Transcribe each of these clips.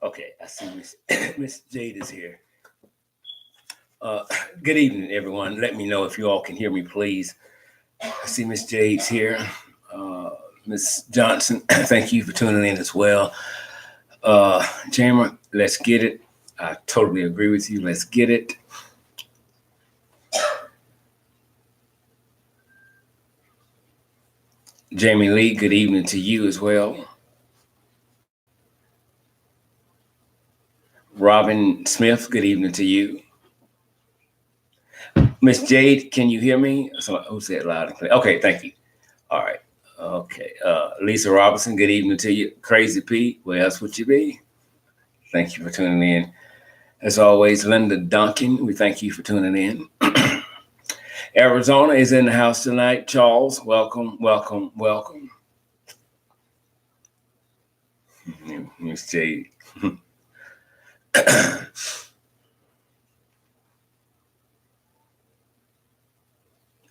Okay, I see Miss Jade is here. Uh, Good evening, everyone. Let me know if you all can hear me, please. I see Miss Jade's here. Uh, Miss Johnson, thank you for tuning in as well. Jammer, let's get it. I totally agree with you. Let's get it. Jamie Lee, good evening to you as well. Robin Smith, good evening to you. Miss Jade, can you hear me? So, who said loud and clear? Okay, thank you. All right. Okay. Lisa Robinson, good evening to you. Crazy Pete, where else would you be? Thank you for tuning in. As always, Linda Duncan, we thank you for tuning in. Arizona is in the house tonight. Charles, welcome, welcome, welcome. Miss Jade.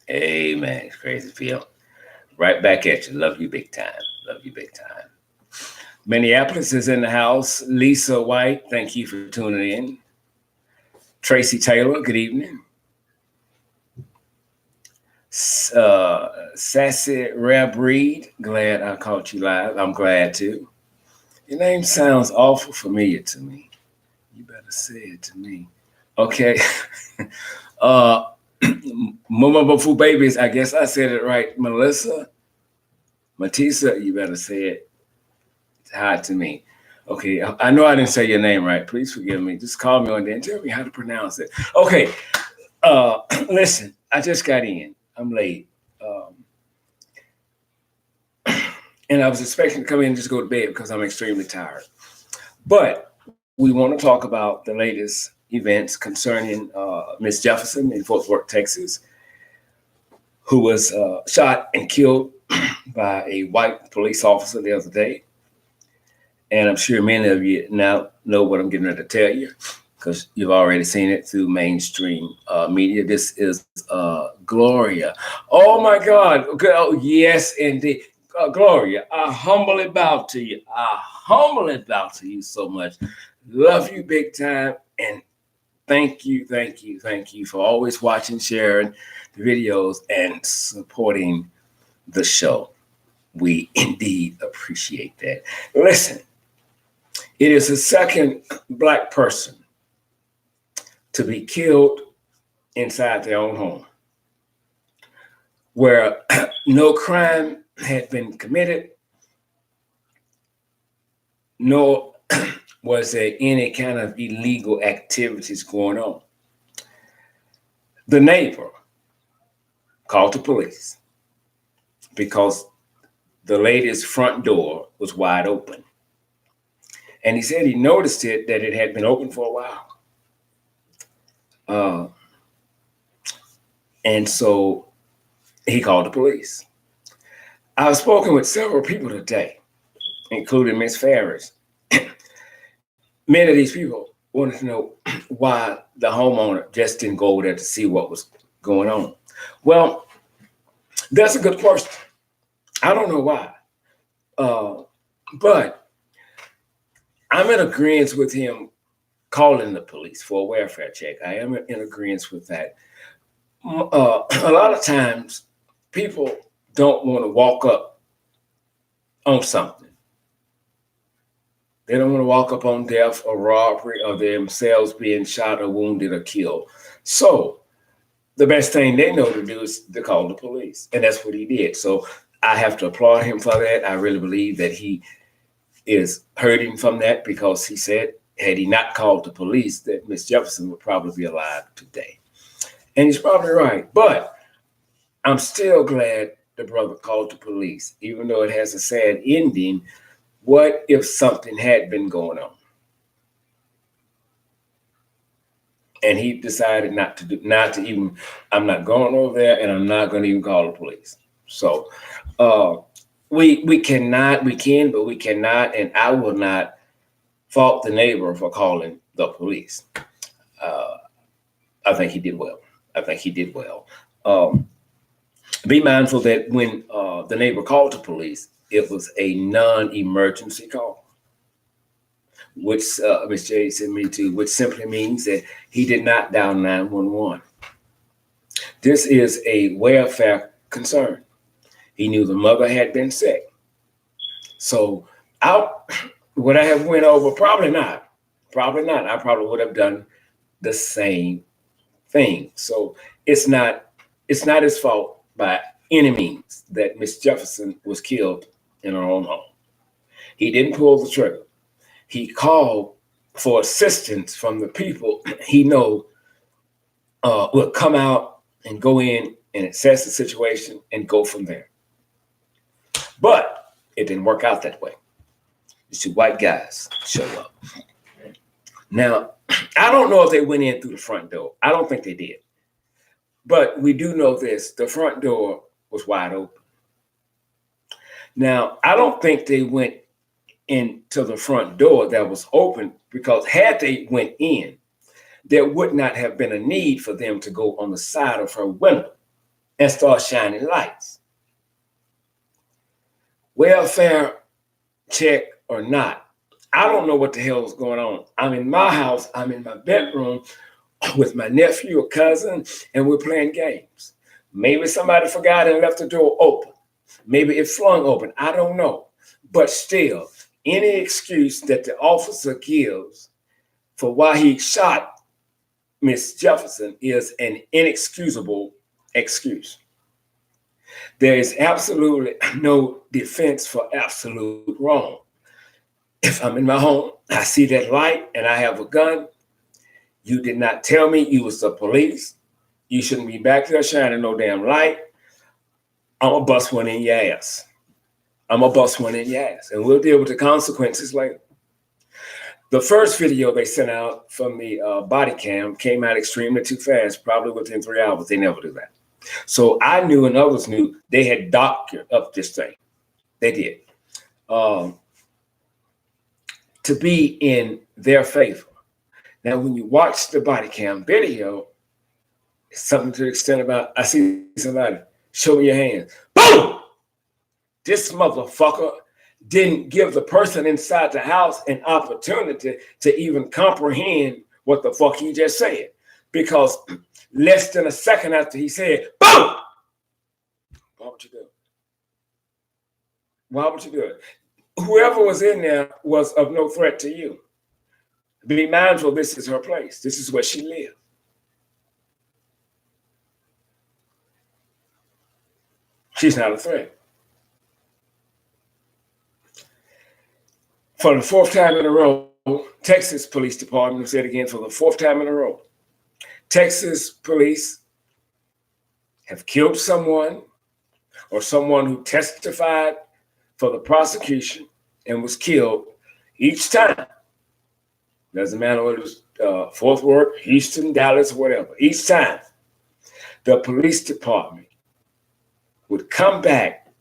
Amen. Crazy Phil. Right back at you. Love you big time. Love you big time. Minneapolis is in the house. Lisa White, thank you for tuning in. Tracy Taylor, good evening. Sassy Reb Reed, glad I caught you live. I'm glad too. Your name sounds awful familiar to me. You better say it to me. Okay. uh Mama Bafu Babies, I guess I said it right. Melissa, Matisa, you better say it. It's hot to me. Okay, I know I didn't say your name right. Please forgive me. Just call me on there and tell me how to pronounce it. Okay. Listen, I just got in. I'm late. And I was expecting to come in and just go to bed because I'm extremely tired. But we want to talk about the latest events concerning Miss Jefferson in Fort Worth, Texas, who was shot and killed by a white police officer the other day. And I'm sure many of you now know what I'm getting ready to tell you because you've already seen it through mainstream media. This is Gloria. Oh my God. Oh, yes, indeed. Gloria, I humbly bow to you. I humbly bow to you so much. Love you big time. And thank you for always watching, sharing the videos, and supporting the show. We indeed appreciate that. Listen, it is the second Black person to be killed inside their own home, where no crime had been committed, nor was there any kind of illegal activities going on. The neighbor called the police because the lady's front door was wide open. And he said he noticed it, that it had been open for a while. And so he called the police. I've spoken with several people today, including Miss Ferris. Many of these people wanted to know why the homeowner just didn't go over there to see what was going on. Well, that's a good question. I don't know why. But I'm in agreement with him calling the police for a welfare check. I am in agreement with that. A lot of times, people don't want to walk up on something. They don't want to walk up on death or robbery or themselves being shot or wounded or killed. So the best thing they know to do is to call the police. And that's what he did. So I have to applaud him for that. I really believe that he is hurting from that because he said, had he not called the police, that Miss Jefferson would probably be alive today. And he's probably right. But I'm still glad the brother called the police, even though it has a sad ending. What if something had been going on? And he decided not to even, I'm not going over there and I'm not going to even call the police. So we can, but we cannot, and I will not fault the neighbor for calling the police. I think he did well. Be mindful that when the neighbor called the police, it was a non-emergency call. which Miss J sent me to, which simply means that he did not dial 911. This is a welfare concern. He knew the mother had been sick. So out, would I have went over? Probably not. Probably not. I probably would have done the same thing. So it's not his fault by any means that Miss Jefferson was killed in her own home. He didn't pull the trigger. He called for assistance from the people he know will come out and go in and assess the situation and go from there. But it didn't work out that way. These two white guys show up. Now, I don't know if they went in through the front door. I don't think they did. But we do know this. The front door was wide open. Now, I don't think they went into the front door that was open, because had they went in, there would not have been a need for them to go on the side of her window and start shining lights. Welfare check or not, I don't know what the hell is going on. I'm in my house, I'm in my bedroom with my nephew or cousin, and we're playing games. Maybe somebody forgot and left the door open. Maybe it flung open. I don't know. But still, any excuse that the officer gives for why he shot Miss Jefferson is an inexcusable excuse. There is absolutely no defense for absolute wrong. If I'm in my home, I see that light and I have a gun, you did not tell me you was the police. You shouldn't be back there shining no damn light. I'm going to bust one in your ass. I'm going to bust one in your ass. And we'll deal with the consequences later. The first video they sent out from the body cam came out extremely too fast, probably within 3 hours. They never do that. So I knew and others knew they had doctored up this thing. They did. To be in their favor. Now, when you watch the body cam video, it's something to the extent about, I see somebody, show me your hands. Boom! This motherfucker didn't give the person inside the house an opportunity to even comprehend what the fuck he just said. Because less than a second after he said, boom! Why would you do it? Why would you do it? Whoever was in there was of no threat to you. Be mindful, this is her place. This is where she lived. She's not a threat. For the fourth time in a row, Texas Police Department, I'll say it again, for the fourth time in a row, Texas police have killed someone or someone who testified for the prosecution and was killed each time. Doesn't matter whether it was Fort Worth, Houston, Dallas, whatever. Each time, the police department would come back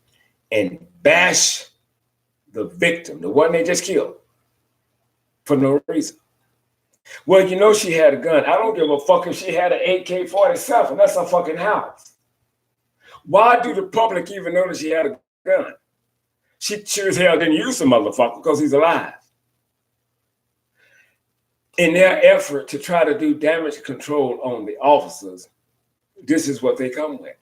and bash the victim, the one they just killed, for no reason. Well, you know she had a gun. I don't give a fuck if she had an AK-47. That's her fucking house. Why do the public even know that she had a gun? She sure as hell didn't use the motherfucker because he's alive. In their effort to try to do damage control on the officers, this is what they come with.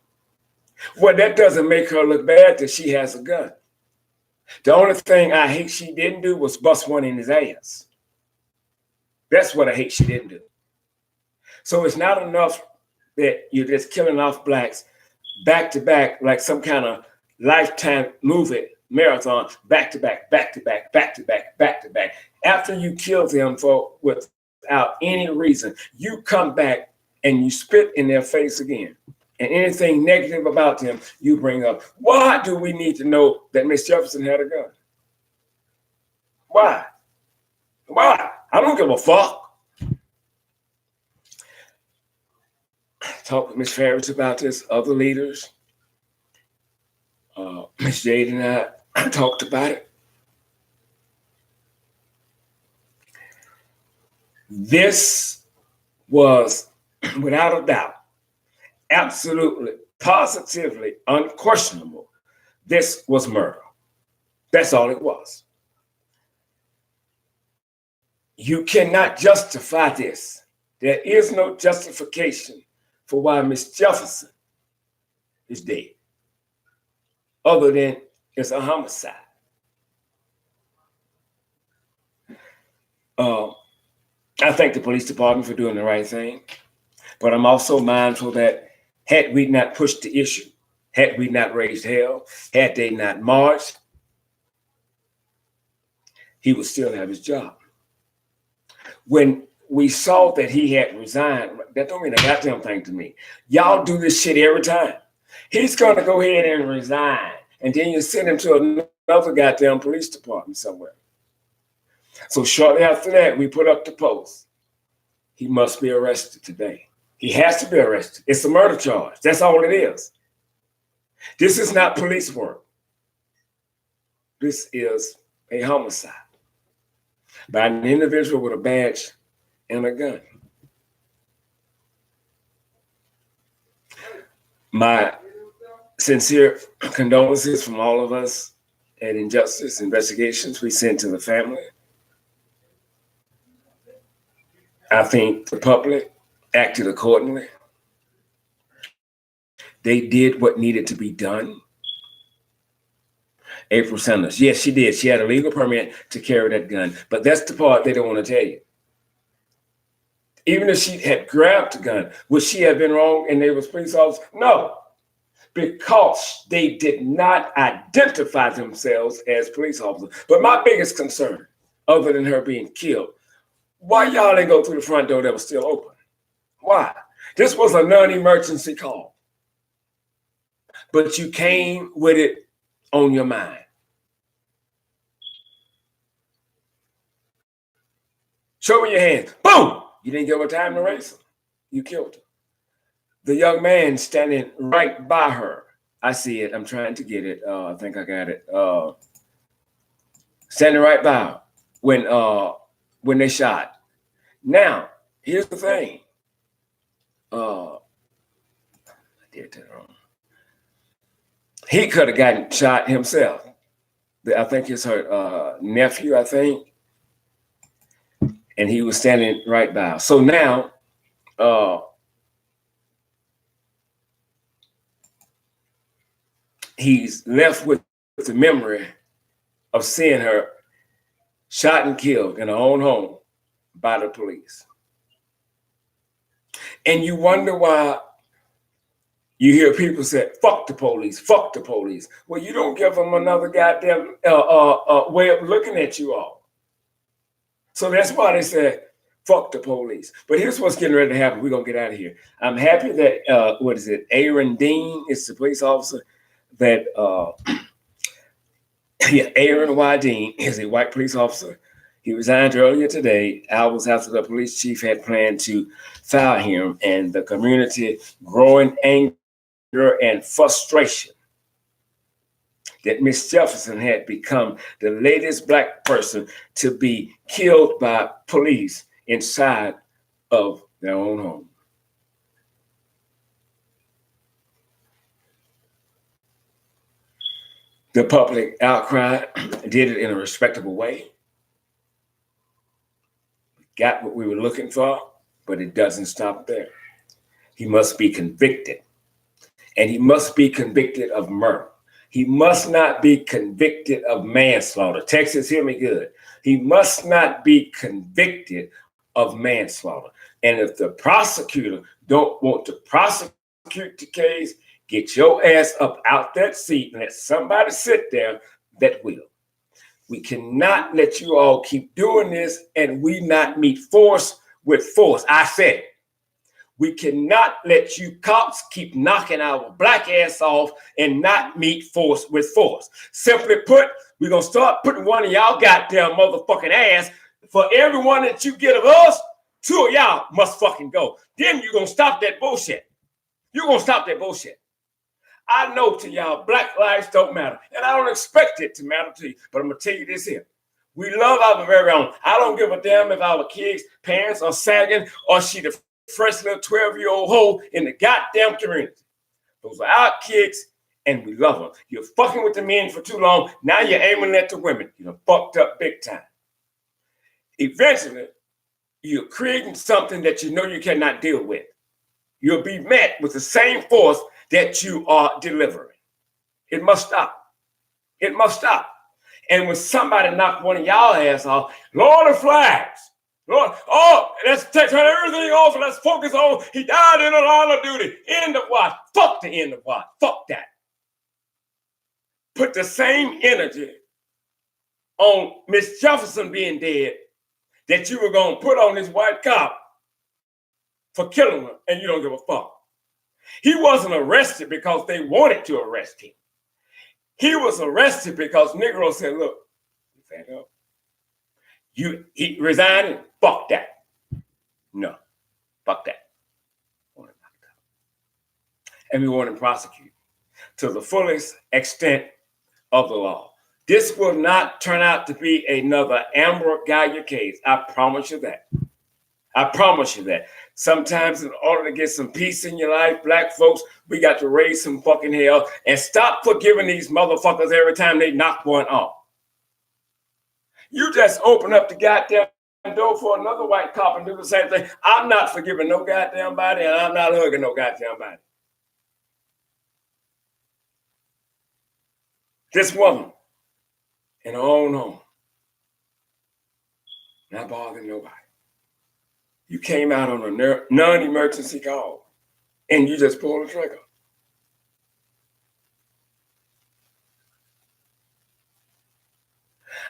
Well, that doesn't make her look bad that she has a gun. The only thing I hate she didn't do was bust one in his ass. That's what I hate she didn't do. So it's not enough that you're just killing off blacks back to back like some kind of Lifetime movie marathon, back to back, back to back, back to back, back to back. After you kill them without any reason, you come back and you spit in their face again. And anything negative about them, you bring up. Why do we need to know that Miss Jefferson had a gun? Why? Why? I don't give a fuck. Talk with Miss Ferris about this, other leaders. Miss Jade and I talked about it. This was, without a doubt, absolutely, positively, unquestionable. This was murder. That's all it was. You cannot justify this. There is no justification for why Miss Jefferson is dead, other than it's a homicide. I thank the police department for doing the right thing, but I'm also mindful that had we not pushed the issue, had we not raised hell, had they not marched, he would still have his job. When we saw that he had resigned, that don't mean a goddamn thing to me. Y'all do this shit every time. He's going to go ahead and resign, and then you send him to another goddamn police department somewhere. So shortly after that, we put up the post. He must be arrested today. He has to be arrested. It's a murder charge. That's all it is. This is not police work. This is a homicide by an individual with a badge and a gun. My sincere condolences from all of us at Injustice Investigations we sent to the family. I think the public acted accordingly. They did what needed to be done. April Sanders, yes, she did. She had a legal permit to carry that gun, but that's the part they don't want to tell you. Even if she had grabbed the gun, would she have been wrong and they was police officers? No, because they did not identify themselves as police officers. But my biggest concern, other than her being killed, why y'all didn't go through the front door that was still open? Why? This was a non-emergency call. But you came with it on your mind. Show me your hands. Boom! You didn't give her time to race her. You killed her. The young man standing right by her. I see it. I'm trying to get it. I think I got it. Standing right by her when they shot. Now, here's the thing. I did that wrong. He could have gotten shot himself. I think it's her nephew, I think. And he was standing right by her. So now, he's left with the memory of seeing her shot and killed in her own home by the police. And you wonder why you hear people say, fuck the police, fuck the police. Well, you don't give them another goddamn way of looking at you all. So that's why they said, fuck the police. But here's what's getting ready to happen. We're going to get out of here. I'm happy that, Aaron Dean is the police officer that, Aaron Y. Dean is a white police officer. He resigned earlier today, hours after the police chief had planned to fire him, and the community growing anger and frustration that Miss Jefferson had become the latest Black person to be killed by police inside of their own home. The public outcry did it in a respectable way. Got what we were looking for, but it doesn't stop there. He must be convicted, and he must be convicted of murder. He must not be convicted of manslaughter. Texas, hear me good. He must not be convicted of manslaughter. And if the prosecutor don't want to prosecute the case, get your ass up out that seat and let somebody sit there that will. We cannot let you all keep doing this and we not meet force with force. I said it. We cannot let you cops keep knocking our Black ass off and not meet force with force. Simply put, we're going to start putting one of y'all goddamn motherfucking ass. For every one that you get of us, two of y'all must fucking go. Then you're going to stop that bullshit. You're going to stop that bullshit. I know to y'all, Black lives don't matter. And I don't expect it to matter to you. But I'm going to tell you this here. We love our very own. I don't give a damn if our kids' parents are sagging or she the fresh little 12-year-old hoe in the goddamn community. Those are our kids, and we love them. You're fucking with the men for too long. Now you're aiming at the women. You're fucked up big time. eventually you're creating something that you know you cannot deal with. You'll be met with the same force that you are delivering. It must stop. It must stop. And when somebody knock one of y'all ass off, Lord of flags. Lord, oh, let's turn everything off and let's focus on he died in the line of duty. End of what? Fuck the end of what? Fuck that. Put the same energy on Miss Jefferson being dead that you were going to put on this white cop for killing her, and you don't give a fuck. He wasn't arrested because they wanted to arrest him. He was arrested because Negro said, look, you fed up. He resigned, fuck that. No, fuck that. And we want him prosecuted to the fullest extent of the law. This will not turn out to be another Amber Gallia case. I promise you that. I promise you that. Sometimes in order to get some peace in your life, black folks, we got to raise some fucking hell and stop forgiving these motherfuckers every time they knock one off. You just open up the goddamn door for another white cop and do the same thing. I'm not forgiving no goddamn body, and I'm not hugging no goddamn body. This woman in her own home, not bothering nobody. You came out on a non-emergency call, and you just pulled the trigger.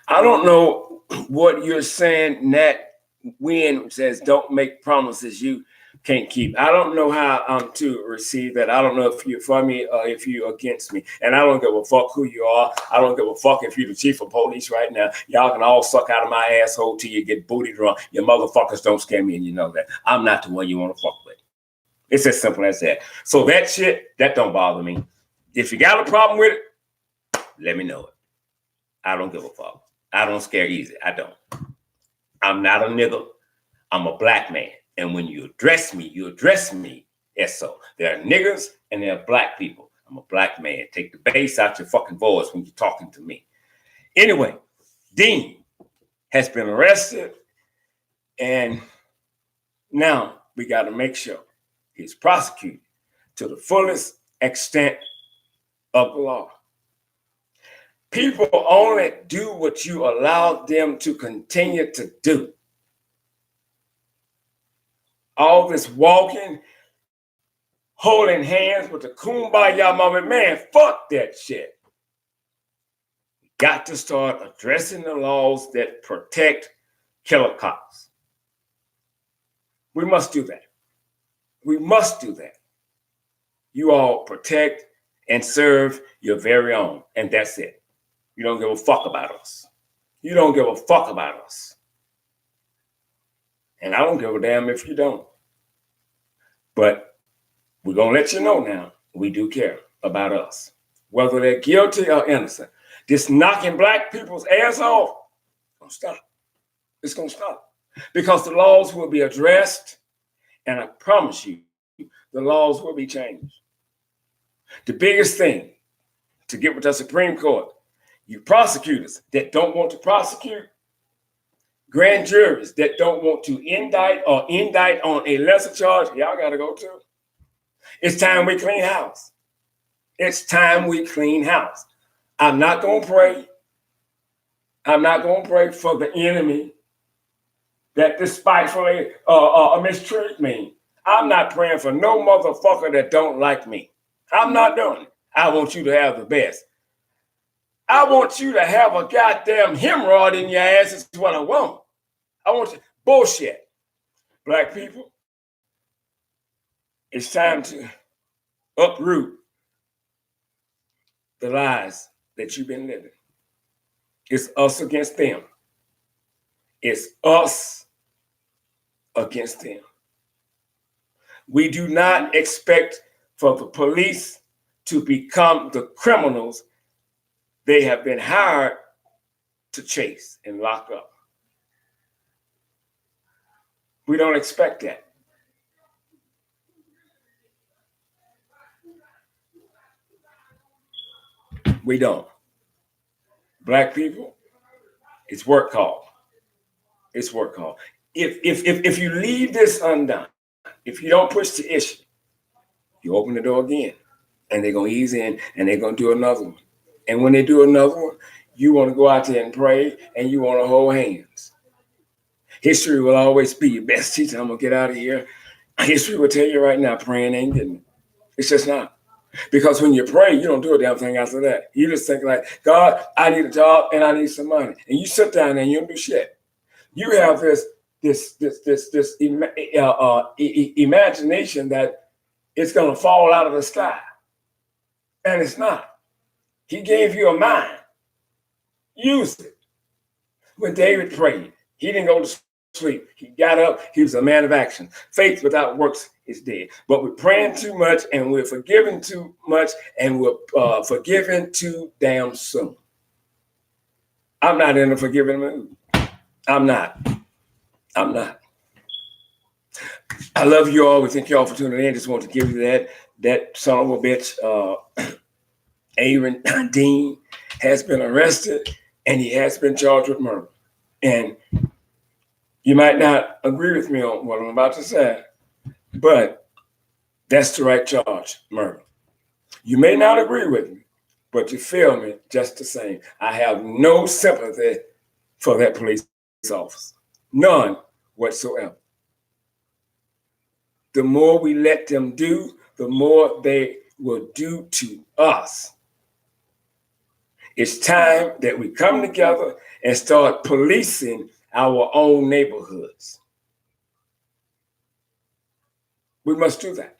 I don't know what you're saying, Nat Wynn says, don't make promises you can't keep. I don't know how I'm to receive that. I don't know if you're for me or if you're against me. And I don't give a fuck who you are. I don't give a fuck if you're the chief of police right now. Y'all can all suck out of my asshole till you get booty drunk. Your motherfuckers don't scare me, and you know that. I'm not the one you want to fuck with. It's as simple as that. So that shit, that don't bother me. If you got a problem with it, let me know it. I don't give a fuck. I don't scare easy. I don't. I'm not a nigga. I'm a black man. And when you address me as so. There are niggers and there are black people. I'm a black man. Take the bass out your fucking voice when you're talking to me. Anyway, Dean has been arrested, and now we got to make sure he's prosecuted to the fullest extent of the law. People only do what you allow them to continue to do. All this walking, holding hands with the kumbaya moment, man, fuck that shit. We got to start addressing the laws that protect killer cops. We must do that. We must do that. You all protect and serve your very own, and that's it. You don't give a fuck about us. You don't give a fuck about us. And I don't give a damn if you don't. But we're going to let you know now, we do care about us. Whether they're guilty or innocent. This knocking black people's ass off, it's going to stop. It's going to stop. Because the laws will be addressed, and I promise you, the laws will be changed. The biggest thing to get with the Supreme Court, you prosecutors that don't want to prosecute, grand juries that don't want to indict or indict on a lesser charge, y'all got to go too. It's time we clean house. It's time we clean house. I'm not going to pray. I'm not going to pray for the enemy that despitefully mistreat me. I'm not praying for no motherfucker that don't like me. I'm not doing it. I want you to have the best. I want you to have a goddamn hemorrhoid in your ass is what I want. I want you. Bullshit. Black people, it's time to uproot the lies that you've been living. It's us against them. It's us against them. We do not expect for the police to become the criminals they have been hired to chase and lock up. We don't expect that. We don't. Black people, it's work call. It's work hard. If you leave this undone, if you don't push the issue, you open the door again, and they're gonna ease in, and they're gonna do another one. And when they do another one, you want to go out there and pray, and you want to hold hands. History will always be your best teacher. I'm gonna get out of here. History will tell you right now, praying ain't getting it. It's just not. Because when you pray, you don't do a damn thing after that. You just think like, God, I need a job and I need some money, and you sit down and you don't do shit. You have this imagination that it's gonna fall out of the sky, and it's not. He gave you a mind. Use it. When David prayed, he didn't go to sleep. He got up. He was a man of action. Faith without works is dead. But we're praying too much, and we're forgiving too much, and we're forgiving too damn soon. I'm not in a forgiving mood. I'm not. I love you all. We thank you all for tuning in. Just want to give you that son of a bitch, Aaron Dean, has been arrested, and he has been charged with murder. And you might not agree with me on what I'm about to say, but that's the right charge, murder. You may not agree with me, but you feel me just the same. I have no sympathy for that police officer. None whatsoever. The more we let them do, the more they will do to us. It's time that we come together and start policing our own neighborhoods. We must do that.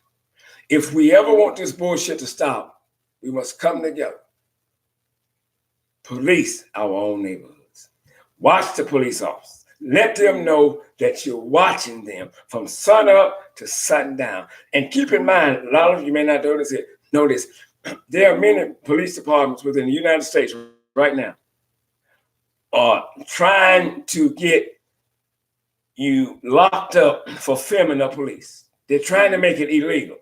If we ever want this bullshit to stop, we must come together. Police our own neighborhoods. Watch the police officers. Let them know that you're watching them from sun up to sundown. And keep in mind, a lot of you may not notice it. Notice there are many police departments within the United States right now are trying to get you locked up for filming the police. They're trying to make it illegal.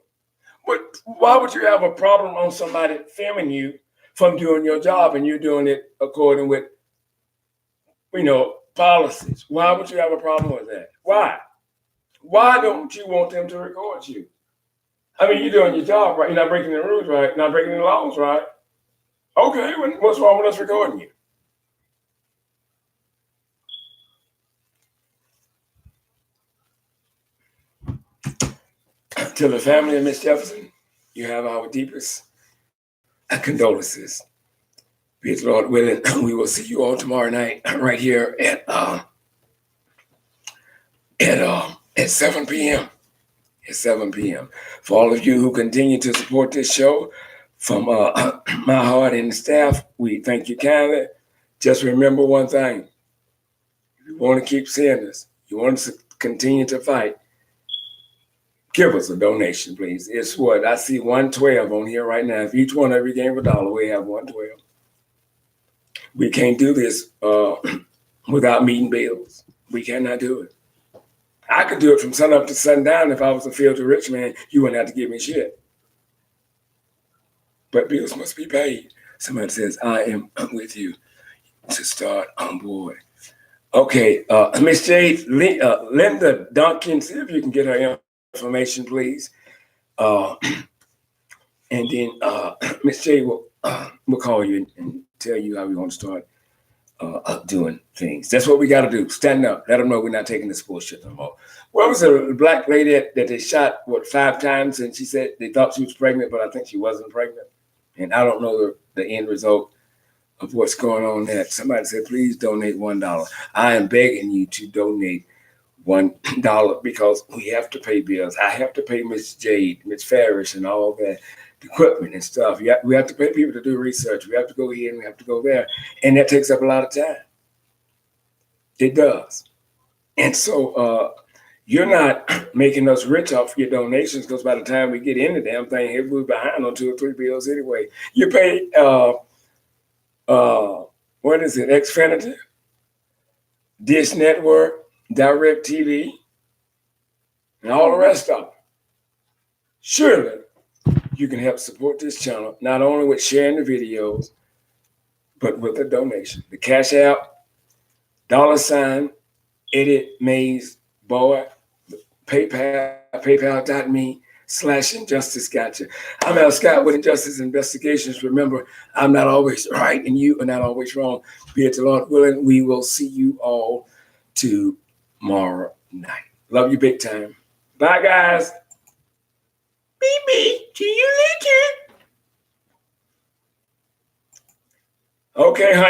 But why would you have a problem on somebody filming you from doing your job and you're doing it according with, policies? Why would you have a problem with that? Why? Why don't you want them to record you? I mean, you're doing your job right. You're not breaking the rules right. Not breaking the laws right. Okay, what's wrong with us recording you? To the family of Miss Jefferson, you have our deepest condolences. Be it Lord willing, we will see you all tomorrow night right here at 7 p.m. At 7 p.m. For all of you who continue to support this show, from my heart and the staff, we thank you kindly. Just remember one thing. If you want to keep seeing us, you want us to continue to fight, give us a donation, please. It's what? I see 112 on here right now. If each one of you gave $1, we have 112. We can't do this without meeting bills. We cannot do it. I could do it from sun up to sundown. If I was a filthy rich man, you wouldn't have to give me shit. But bills must be paid. Somebody says, I am with you to start on board. Okay, Miss Jade, Linda Duncan, see if you can get her information, please. And then Miss Jade will call you and tell you how we want to start doing things. That's what we got to do. Stand up. Let them know we're not taking this bullshit no more. What was a black lady that they shot, 5 times? And she said they thought she was pregnant, but I think she wasn't pregnant. And I don't know the end result of what's going on there. Somebody said, please donate $1. I am begging you to donate $1 because we have to pay bills. I have to pay Miss Jade, Miss Farish, and all that equipment and stuff. We have to pay people to do research. We have to go here and we have to go there. And that takes up a lot of time. It does. And so you're not making us rich off your donations because by the time we get in the damn thing, we're behind on 2 or 3 bills anyway. You pay, what is it, Xfinity, Dish Network, Direct TV, and all the rest of them. Surely, you can help support this channel, not only with sharing the videos, but with a donation. The Cash App, $, Edit Mays Boy, PayPal.me/Injustice Gotcha. I'm Al Scott with Injustice Investigations. Remember, I'm not always right and you are not always wrong. Be it the Lord willing, we will see you all tomorrow night. Love you big time. Bye, guys. Beep, beep. See you later. Okay, honey.